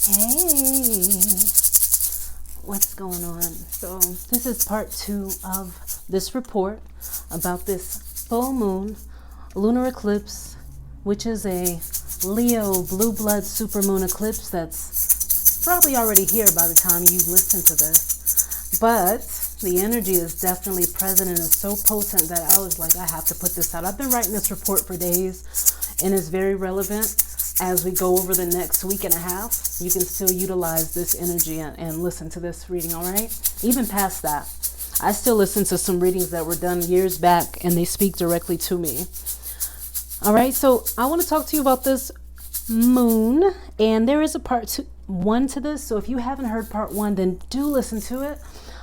Hey, what's going on? So this is part 2 of this report about this full moon lunar eclipse, which is a Leo Blue Blood supermoon eclipse that's probably already here by the time you listen to this. But the energy is definitely present and it's so potent that I was like, I have to put this out. I've been writing this report for days and it's very relevant. As we go over the next week and a half, you can still utilize this energy and listen to this reading, all right? Even past that, I still listen to some readings that were done years back and they speak directly to me. All right, so I want to talk to you about this moon, and there is a part 1 to this, so if you haven't heard part 1, then do listen to it.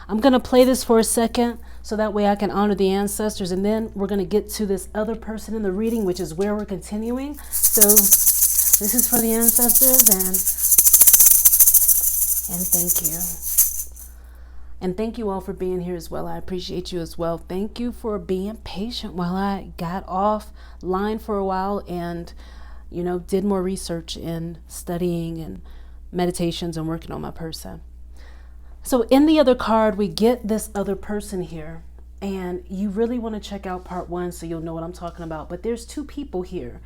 I'm going to play this for a second so that way I can honor the ancestors, and then we're going to get to this other person in the reading, which is where we're continuing. So this is for the ancestors, and thank you. And thank you all for being here as well. I appreciate you as well. Thank you for being patient while I got offline for a while and, did more research in studying and meditations and working on my person. So in the other card, we get this other person here, and you really want to check out part 1 so you'll know what I'm talking about. But there's 2 people here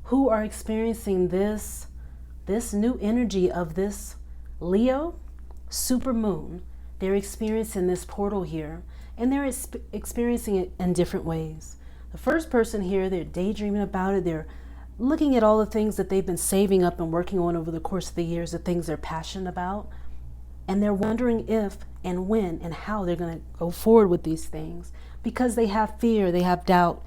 who are experiencing this new energy of this Leo super moon. They're experiencing this portal here, and they're experiencing it in different ways. The first person here, they're daydreaming about it. They're looking at all the things that they've been saving up and working on over the course of the years, the things they're passionate about. And they're wondering if and when and how they're going to go forward with these things because they have fear, they have doubt,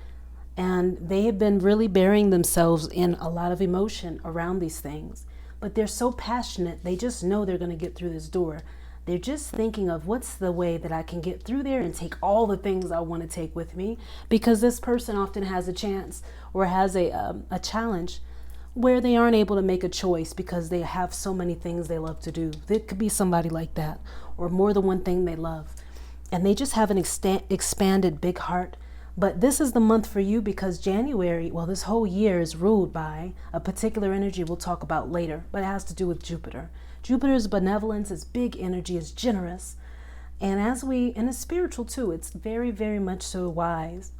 and they have been really burying themselves in a lot of emotion around these things. But they're so passionate, they just know they're going to get through this door. They're just thinking of what's the way that I can get through there and take all the things I want to take with me, because this person often has a chance or has a challenge where they aren't able to make a choice because they have so many things they love to do. It could be somebody like that, or more than one thing they love. And they just have an expanded big heart. But this is the month for you because January, well, this whole year is ruled by a particular energy we'll talk about later, but it has to do with Jupiter. Jupiter's benevolence is big energy, is generous. And and it's spiritual too. It's very, very much so wise.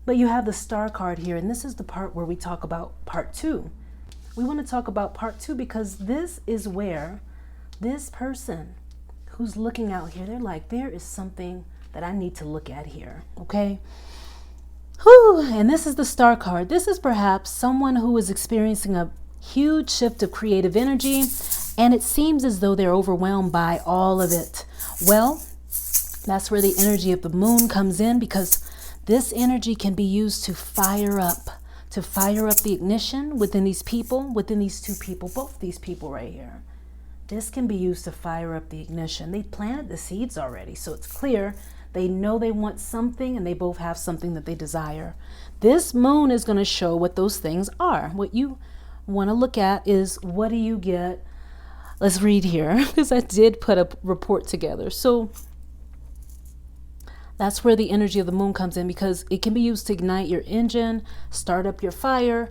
But you have the star card here, and this is the part where we talk about part 2. We want to talk about part 2 because this is where this person who's looking out here, they're like, there is something that I need to look at here, okay? Whew, and this is the star card. This is perhaps someone who is experiencing a huge shift of creative energy, and it seems as though they're overwhelmed by all of it. Well, that's where the energy of the moon comes in, because this energy can be used to fire up the ignition within these people, within these 2 people, both these people right here. This can be used to fire up the ignition. They planted the seeds already, so it's clear they know they want something and they both have something that they desire. This moon is going to show what those things are. What you want to look at is, what do you get? Let's read here because I did put a report together. So that's where the energy of the moon comes in, because it can be used to ignite your engine, start up your fire,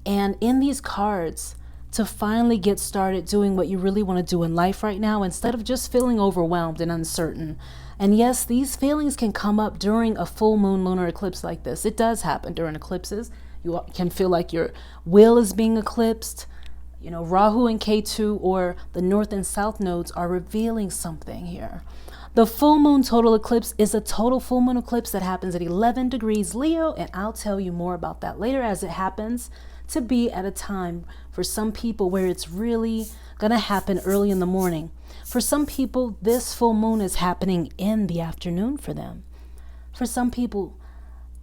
and in these cards, to finally get started doing what you really want to do in life right now, instead of just feeling overwhelmed and uncertain. And yes, these feelings can come up during a full moon lunar eclipse like this. It does happen during eclipses. You can feel like your will is being eclipsed. Rahu and Ketu, or the north and south nodes, are revealing something here. The full moon total eclipse is a total full moon eclipse that happens at 11 degrees Leo, and I'll tell you more about that later, as it happens to be at a time for some people where it's really going to happen early in the morning. For some people, this full moon is happening in the afternoon for them. For some people,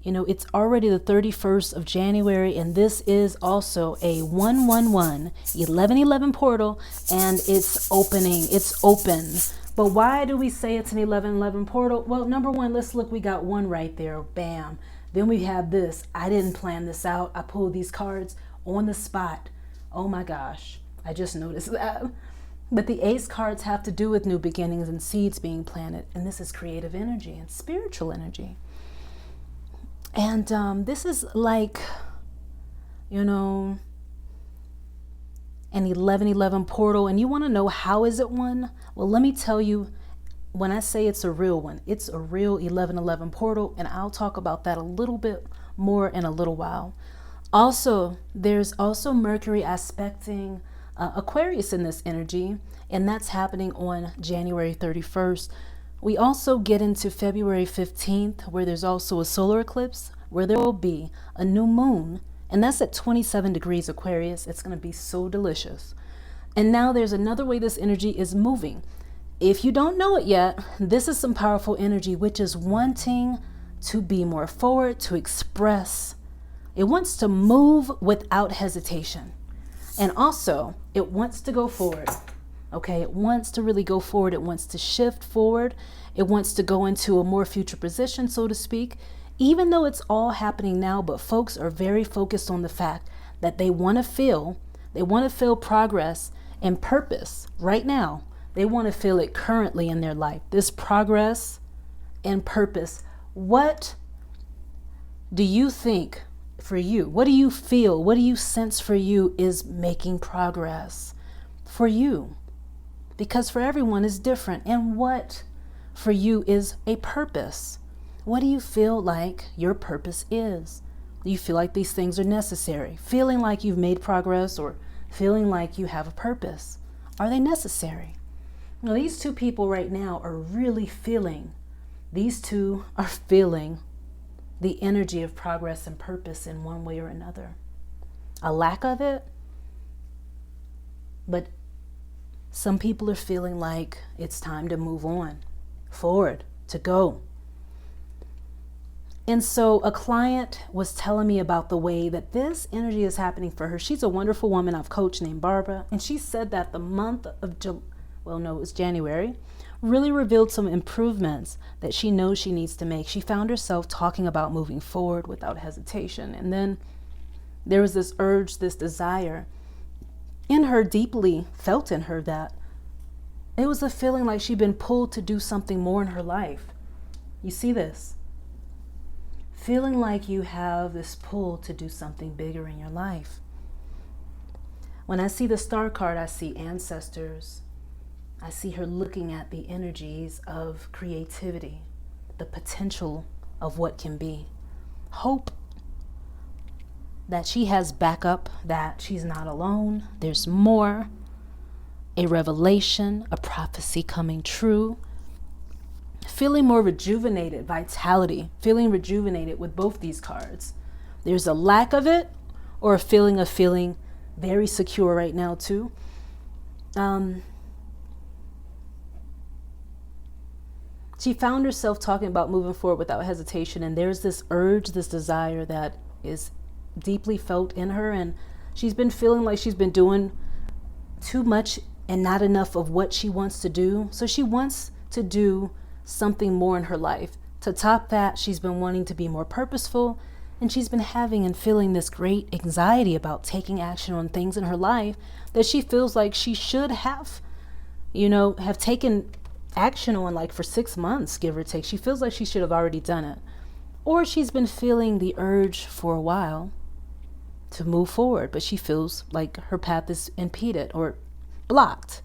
it's already the 31st of January, and this is also a 111, 1111 portal, and it's opening. It's open. But why do we say it's an 1111 portal? Well, number one, let's look. We got 1 right there. Bam. Then we have this. I didn't plan this out. I pulled these cards on the spot. Oh my gosh. I just noticed that. But the ace cards have to do with new beginnings and seeds being planted. And this is creative energy and spiritual energy. And this is like, an 1111 portal, and you want to know how is it one? Well, let me tell you, when I say it's a real one, it's a real 1111 portal, and I'll talk about that a little bit more in a little while. Also, there's also Mercury aspecting Aquarius in this energy, and that's happening on January 31st. We also get into February 15th, where there's also a solar eclipse, where there will be a new moon, and that's at 27 degrees Aquarius. It's going to be so delicious. And now there's another way this energy is moving. If you don't know it yet, this is some powerful energy, which is wanting to be more forward, to express. It wants to move without hesitation. And also, it wants to go forward. Okay, it wants to really go forward. It wants to shift forward. It wants to go into a more future position, so to speak, even though it's all happening now. But folks are very focused on the fact that they want to feel progress and purpose right now. They want to feel it currently in their life, this progress and purpose. What do you think for you? What do you feel? What do you sense for you is making progress for you? Because for everyone is different. And what for you is a purpose? What do you feel like your purpose is? Do you feel like these things are necessary? Feeling like you've made progress, or feeling like you have a purpose? Are they necessary? Now, these two people right now are really feeling, these two are feeling the energy of progress and purpose in one way or another. A lack of it, but some people are feeling like it's time to move on, forward, to go. And so a client was telling me about the way that this energy is happening for her. She's a wonderful woman I've coached named Barbara, and she said that the month of January, really revealed some improvements that she knows she needs to make. She found herself talking about moving forward without hesitation. And then there was this urge, this desire in her, deeply felt in her, that it was a feeling like she'd been pulled to do something more in her life. You see this? Feeling like you have this pull to do something bigger in your life. When I see the star card, I see ancestors. I see her looking at the energies of creativity, the potential of what can be. Hope that she has backup, that she's not alone. There's more. A revelation, a prophecy coming true. Feeling more rejuvenated, vitality, feeling rejuvenated with both these cards. There's a lack of it, or a feeling of feeling very secure right now too. She found herself talking about moving forward without hesitation, and there's this urge, this desire that is deeply felt in her, and she's been feeling like she's been doing too much and not enough of what she wants to do. So she wants to do something more in her life. To top that, she's been wanting to be more purposeful, and she's been having and feeling this great anxiety about taking action on things in her life that she feels like she should have taken action on, like for 6 months, give or take. She feels like she should have already done it. Or she's been feeling the urge for a while to move forward, but she feels like her path is impeded or blocked.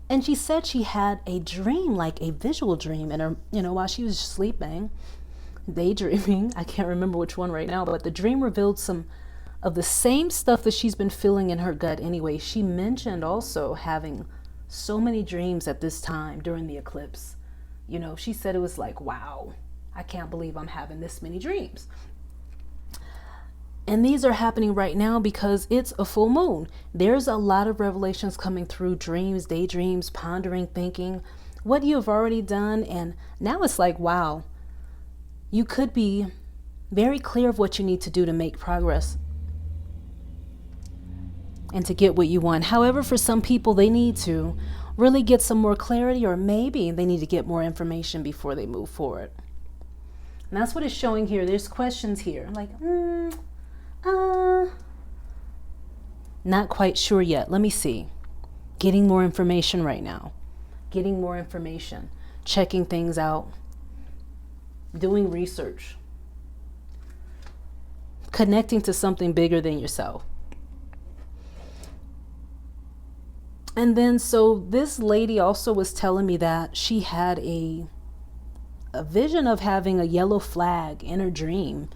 And she said she had a dream, like a visual dream, in her, while she was sleeping, daydreaming. I can't remember which one right now, but the dream revealed some of the same stuff that she's been feeling in her gut anyway. She mentioned also having so many dreams at this time during the eclipse. She said it was like, wow, I can't believe I'm having this many dreams. And these are happening right now because it's a full moon. There's a lot of revelations coming through dreams, daydreams, pondering, thinking what you've already done. And now it's like, wow, you could be very clear of what you need to do to make progress and to get what you want. However, for some people, they need to really get some more clarity, or maybe they need to get more information before they move forward. And that's what it's showing here. There's questions here like, not quite sure yet. Let me see. Getting more information right now. Getting more information. Checking things out. Doing research. Connecting to something bigger than yourself. And then, so this lady also was telling me that she had a vision of having a yellow flag in her dream.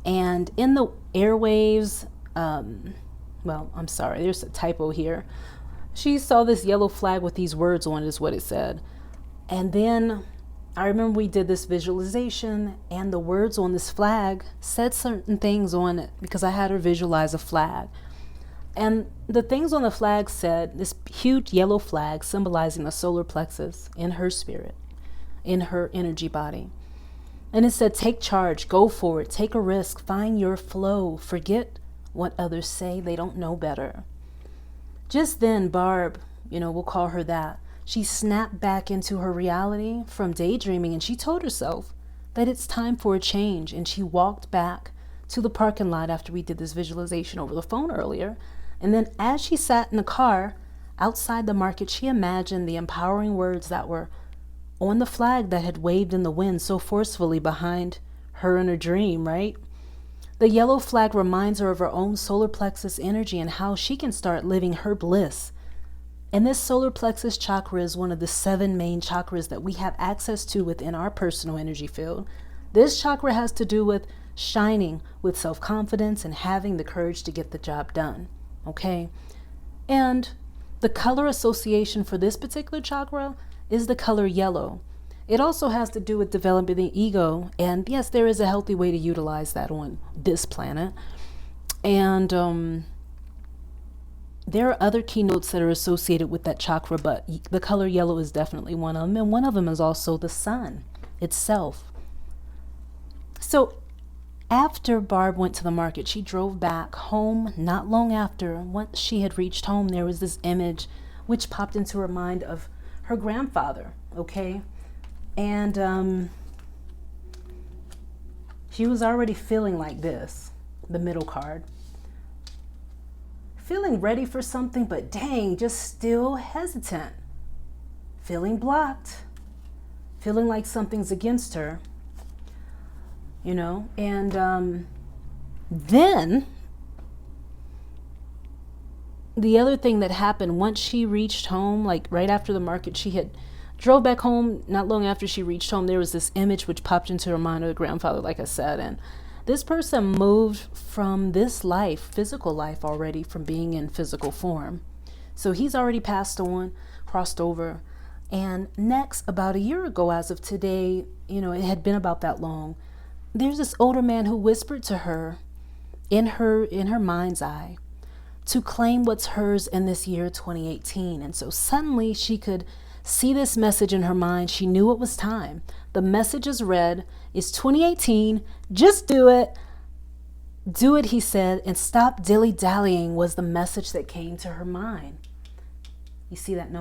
And in the airwaves, well, I'm sorry, there's a typo here. She saw this yellow flag with these words on it, is what it said. And then I remember we did this visualization, and the words on this flag said certain things on it because I had her visualize a flag. And the things on the flag said, this huge yellow flag symbolizing the solar plexus in her spirit, in her energy body. And it said, take charge, go for it, take a risk, find your flow, forget what others say, they don't know better. Just then, Barb, we'll call her that, she snapped back into her reality from daydreaming, and she told herself that it's time for a change. And she walked back to the parking lot after we did this visualization over the phone earlier. And then as she sat in the car outside the market, she imagined the empowering words that were on the flag that had waved in the wind so forcefully behind her in her dream, right? The yellow flag reminds her of her own solar plexus energy and how she can start living her bliss. And this solar plexus chakra is one of the 7 main chakras that we have access to within our personal energy field. This chakra has to do with shining with self-confidence and having the courage to get the job done. Okay? And the color association for this particular chakra is the color yellow. It also has to do with developing the ego. And yes, there is a healthy way to utilize that on this planet. And there are other keynotes that are associated with that chakra, but the color yellow is definitely one of them. And one of them is also the sun itself. So after Barb went to the market, she drove back home. Not long after, once she had reached home, there was this image which popped into her mind of her grandfather, okay? And she was already feeling like this, the middle card. Feeling ready for something, but dang, just still hesitant. Feeling blocked. Feeling like something's against her. And then the other thing that happened once she reached home, like right after the market, she had drove back home. Not long after she reached home, there was this image which popped into her mind of her grandfather, like I said. And this person moved from this life, physical life already, from being in physical form. So he's already passed on, crossed over. And next, about a year ago, as of today, it had been about that long, there's this older man who whispered to her in her mind's eye to claim what's hers in this year 2018. And so suddenly she could see this message in her mind. She knew it was time. The message is read. It's 2018. Just do it. Do it, he said, and stop dilly-dallying was the message that came to her mind. You see that number?